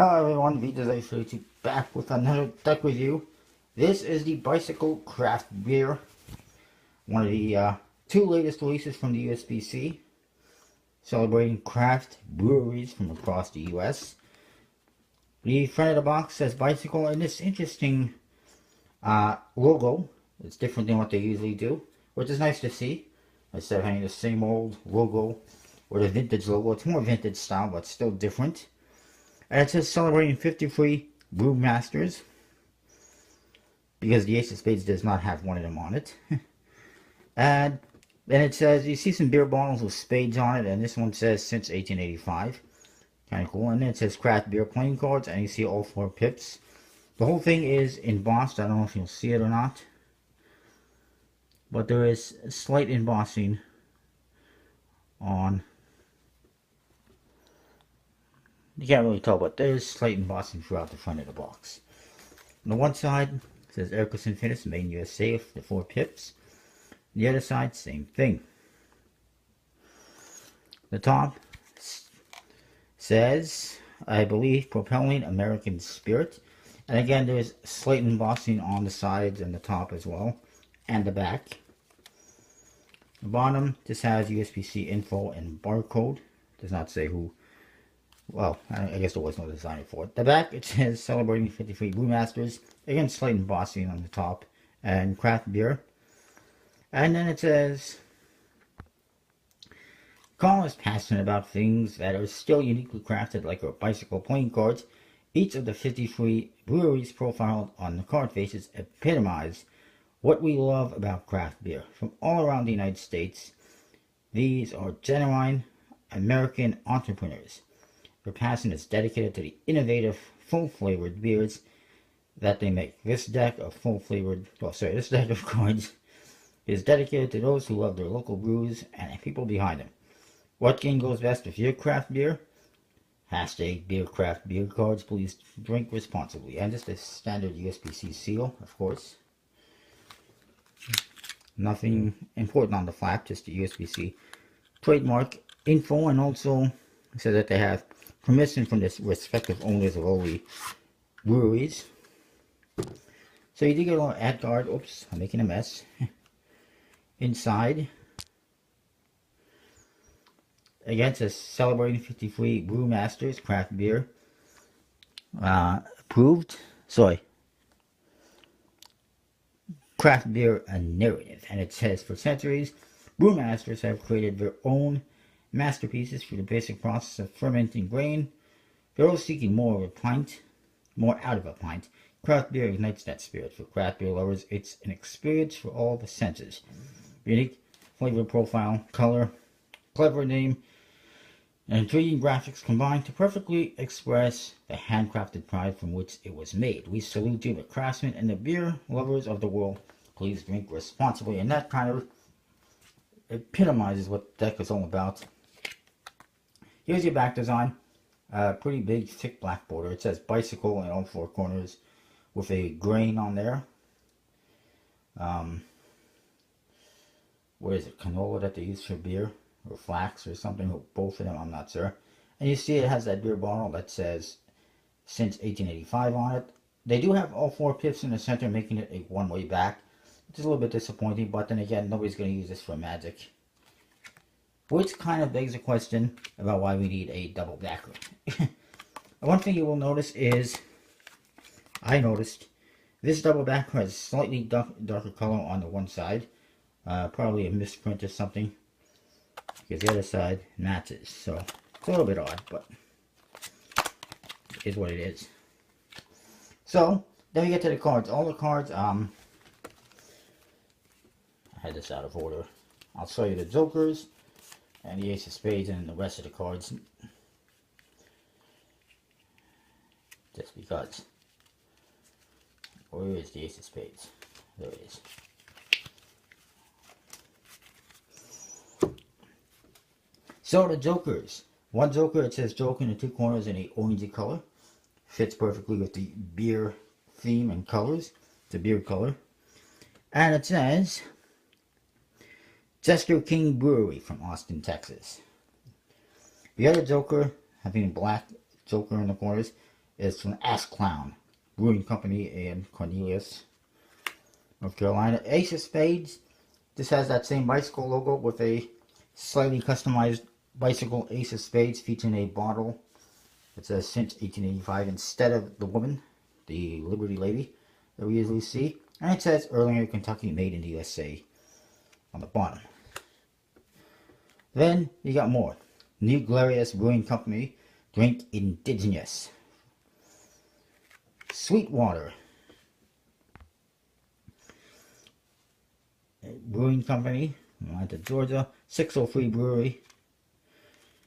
Hello everyone, VJ's back with another deck review. This is the Bicycle Craft Beer, one of the two latest releases from the USBC, celebrating craft breweries from across the US. The front of the box says Bicycle, and this interesting logo. It's different than what they usually do, which is nice to see. Instead of having the same old logo or the vintage logo, it's more vintage style, but still different. And it says celebrating 53 brewmasters, because the Ace of Spades does not have one of them on it. And then it says, you see some beer bottles with spades on it, and this one says since 1885. Kind of cool. And then it says craft beer playing cards, and you see all 4 pips. The whole thing is embossed. I don't know if you'll see it or not, but there is slight embossing on. You can't really tell, but there's slight embossing throughout the front of the box. On the one side, it says Ericson Finis, made in USA, with the 4 pips. The other side, same thing. The top says, I believe, propelling American spirit. And again, there's slight embossing on the sides and the top as well, and the back. The bottom just has USBC info and barcode. Does not say who. Well, I guess there was no designer for it. The back, it says celebrating 53 brewmasters. Again, slight embossing on the top. And craft beer. And then it says, Colin is passionate about things that are still uniquely crafted, like our bicycle playing cards. Each of the 53 breweries profiled on the card faces epitomize what we love about craft beer. From all around the United States, these are genuine American entrepreneurs. Their passion is dedicated to the innovative, full-flavored beers that they make. This deck of this deck of cards is dedicated to those who love their local brews and the people behind them. What game goes best with your craft beer? Hashtag beer craft beer cards. Please drink responsibly. And just a standard USBC seal, of course. Nothing important on the flap, just the USBC trademark info, and also says that they have permission from the respective owners of all the breweries. So you do get a little ad card. Oops, I'm making a mess. Inside, again, it says celebrating 53 brewmasters craft beer. Craft beer narrative, and it says for centuries, brewmasters have created their own masterpieces through the basic process of fermenting grain. For those seeking more out of a pint, craft beer ignites that spirit. For craft beer lovers, it's an experience for all the senses. Unique flavor profile, color, clever name, and intriguing graphics combine to perfectly express the handcrafted pride from which it was made. We salute you, the craftsmen and the beer lovers of the world. Please drink responsibly. And that kind of epitomizes what the deck is all about. Here's your back design. Pretty big, thick black border. It says bicycle in all 4 corners with a grain on there. What is it? Canola that they use for beer? Or flax or something, or both of them, I'm not sure. And you see it has that beer bottle that says since 1885 on it. They do have all 4 pips in the center, making it a one-way back, which is a little bit disappointing, but then again, nobody's going to use this for Magic. Which kind of begs a question about why we need a double backer. One thing you will notice is, I noticed, this double backer has slightly darker color on the one side. Probably a misprint or something, because the other side matches. So it's a little bit odd, but it is what it is. So then we get to the cards. All the cards, I had this out of order. I'll show you the Jokers and the Ace of Spades and the rest of the cards, just because. Where is the Ace of Spades? There it is. So the Jokers. One Joker, it says Joker in the 2 corners in a orangey color. Fits perfectly with the beer theme and colors. It's a beer color. And it says Jester King Brewery from Austin, Texas. The other Joker, having a black Joker in the corners, is from Ass Clown Brewing Company in Cornelius, North Carolina. Ace of Spades. This has that same bicycle logo with a slightly customized bicycle Ace of Spades featuring a bottle. It says since 1885 instead of the woman, the Liberty Lady that we usually see. And it says Erlanger, Kentucky, made in the USA on the bottom. Then you got more. New Glorious Brewing Company, drink indigenous. Sweetwater Brewing Company, Atlanta, Georgia. 603 Brewery.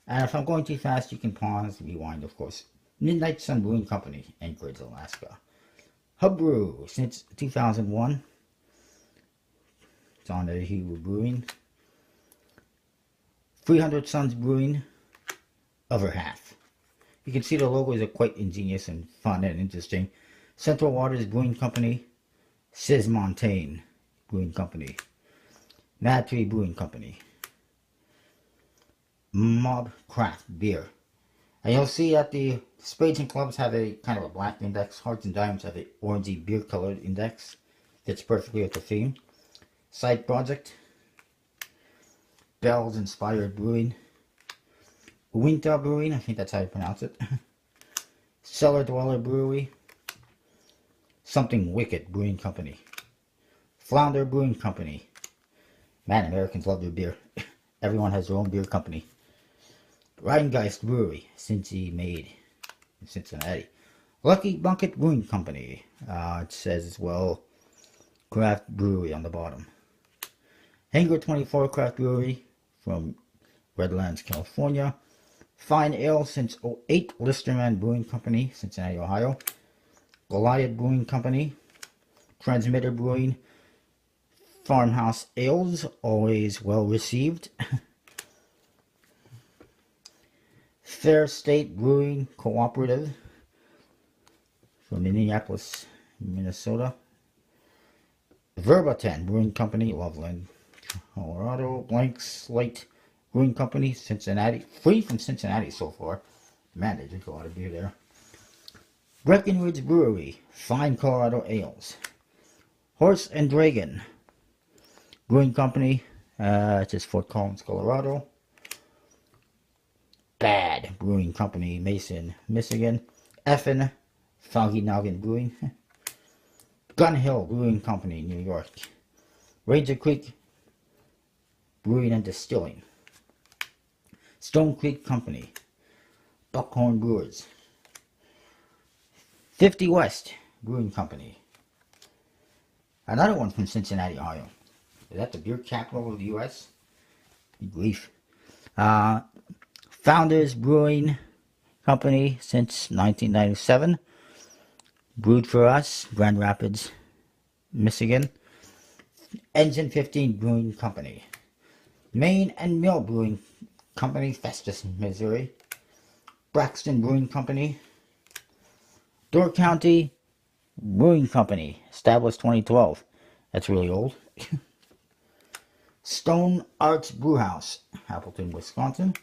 And if I'm going too fast, you can pause, rewind, of course. Midnight Sun Brewing Company, Anchorage, Alaska. Hub Brew, since 2001. It's on the Hebrew Brewing. 300 Suns Brewing, other half. You can see the logos are quite ingenious and fun and interesting. Central Waters Brewing Company. Sis Montaigne Brewing Company. Mad Tree Brewing Company. Mob Craft Beer. And you'll see that the Spades and Clubs have a kind of a black index. Hearts and Diamonds have a orangey beer colored index. Fits perfectly with the theme. Side Project. Bells Inspired Brewing. Winter Brewing, I think that's how you pronounce it. Cellar Dweller Brewery. Something Wicked Brewing Company. Flounder Brewing Company. Man, Americans love their beer. Everyone has their own beer company. Rheingeist Brewery, Cincy made in Cincinnati. Lucky Bucket Brewing Company. It says as well, Craft Brewery on the bottom. Hangar 24 Craft Brewery from Redlands, California. Fine Ale since '08, Listerman Brewing Company, Cincinnati, Ohio. Goliath Brewing Company. Transmitter Brewing. Farmhouse Ales, always well received. Fair State Brewing Cooperative from Minneapolis, Minnesota. Verbaten Brewing Company, Loveland, Colorado. Blank Slate Brewing Company, Cincinnati. Free from Cincinnati so far. Man, they drink a lot of beer there. Breckenridge Brewery, fine Colorado ales. Horse and Dragon Brewing Company, it's just Fort Collins, Colorado. Bad Brewing Company, Mason, Michigan. Effin, Foggy Noggin Brewing. Gun Hill Brewing Company, New York. Ranger Creek Brewing and Distilling. Stone Creek Company. Buckhorn Brewers. 50 West Brewing Company. Another one from Cincinnati, Ohio. Is that the beer capital of the U.S.? Grief. Founders Brewing Company since 1997. Brewed for Us, Grand Rapids, Michigan. Engine 15 Brewing Company. Maine and Mill Brewing Company, Festus, Missouri. Braxton Brewing Company. Door County Brewing Company, established 2012. That's really old. Stone Arts Brewhouse, Appleton, Wisconsin.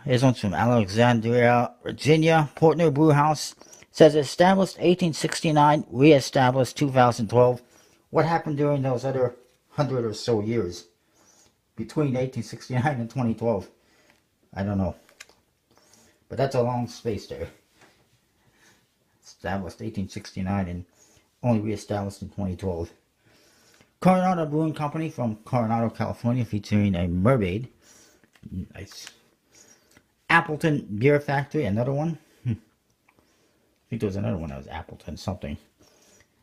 This one's from Alexandria, Virginia. Portner Brewhouse says established 1869, re-established 2012. What happened during those other 100 or so years between 1869 and 2012? I don't know. But that's a long space there. Established 1869 and only re-established in 2012. Coronado Brewing Company from Coronado, California, featuring a mermaid. Nice. Appleton Beer Factory, another one. I think there was another one that was Appleton something.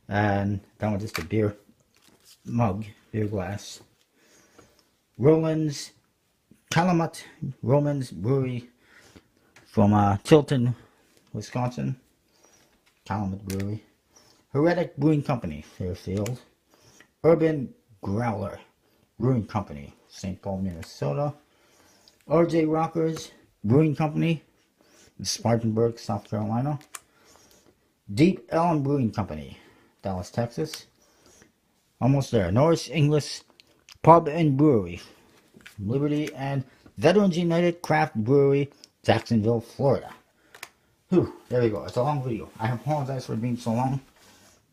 And that one's just a beer mug, beer glass. Roland's Calumet Romans Brewery from Tilton, Wisconsin. Calumet Brewery. Heretic Brewing Company, Fairfield. Urban Growler Brewing Company, St. Paul, Minnesota. RJ Rockers Brewing Company, Spartanburg, South Carolina. Deep Elm Brewing Company, Dallas, Texas. Almost there. Norris English Pub and Brewery, Liberty. And Veterans United Craft Brewery, Jacksonville, Florida. Whew, there we go. It's a long video. I apologize for it being so long,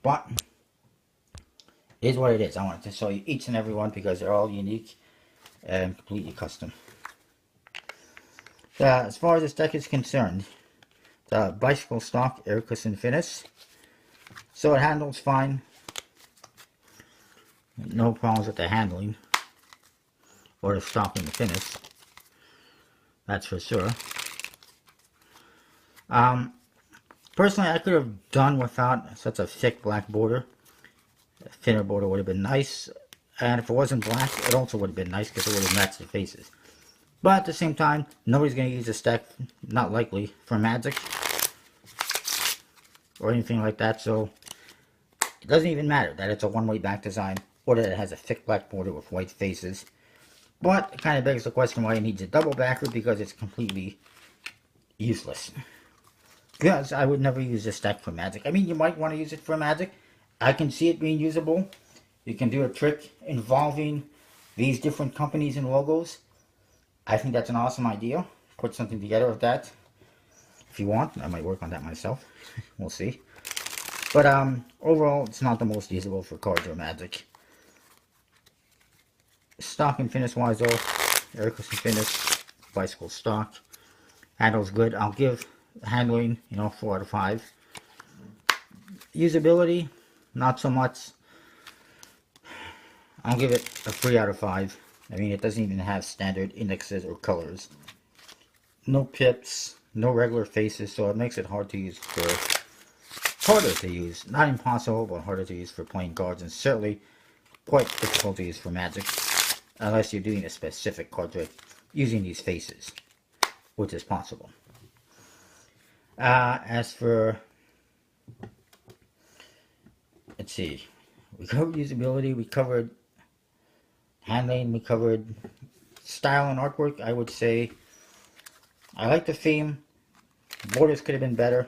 but it is what it is. I wanted to show you each and every one because they're all unique and completely custom. As far as this deck is concerned, the bicycle stock air cushion finish. So it handles fine. No problems with the handling or the stock and the finish. That's for sure. Personally, I could have done without such a thick black border. A thinner border would have been nice. And if it wasn't black, it also would have been nice because it would have matched the faces. But at the same time, nobody's going to use this deck, not likely, for Magic or anything like that. So it doesn't even matter that it's a one-way back design or that it has a thick black border with white faces. But it kind of begs the question why it needs a double backer, because it's completely useless. Because I would never use this deck for Magic. I mean, you might want to use it for Magic. I can see it being usable. You can do a trick involving these different companies and logos. I think that's an awesome idea. Put something together with that. If you want, I might work on that myself. We'll see. But overall, it's not the most usable for cards or Magic. Stock and finish wise though, air cushion finish, bicycle stock. Handles good. I'll give handling, 4 out of 5. Usability, not so much. I'll give it a 3 out of 5. I mean, it doesn't even have standard indexes or colors. No pips, no regular faces, so it makes it hard to use harder to use. Not impossible, but harder to use for playing cards, and certainly quite difficult to use for Magic. Unless you're doing a specific card trick using these faces, which is possible. As for, let's see, we covered usability, we covered handling, we covered style and artwork. I would say I like the theme. Borders could have been better.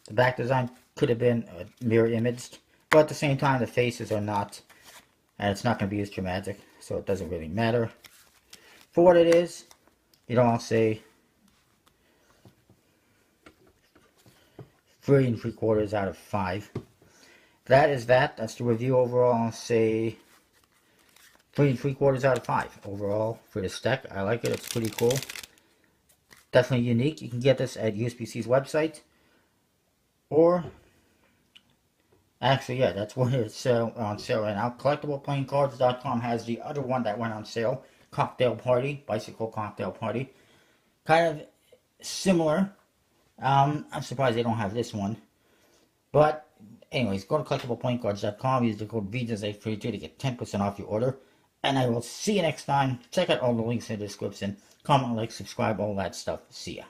The back design could have been mirror imaged, but at the same time the faces are not, and it's not going to be used for Magic, so it doesn't really matter. For what it is, I'll say 3 3/4 out of 5. That is that. That's the review overall. I'll say 3 3/4 out of 5 overall for this deck. I like it. It's pretty cool. Definitely unique. You can get this at USBC's website, or actually, yeah, that's where it's on sale right now. CollectiblePlayingCards.com has the other one that went on sale, Cocktail Party, Bicycle Cocktail Party. Kind of similar. I'm surprised they don't have this one. But, anyways, go to CollectiblePlayingCards.com, use the code VJS832 to get 10% off your order. And I will see you next time. Check out all the links in the description. Comment, like, subscribe, all that stuff. See ya.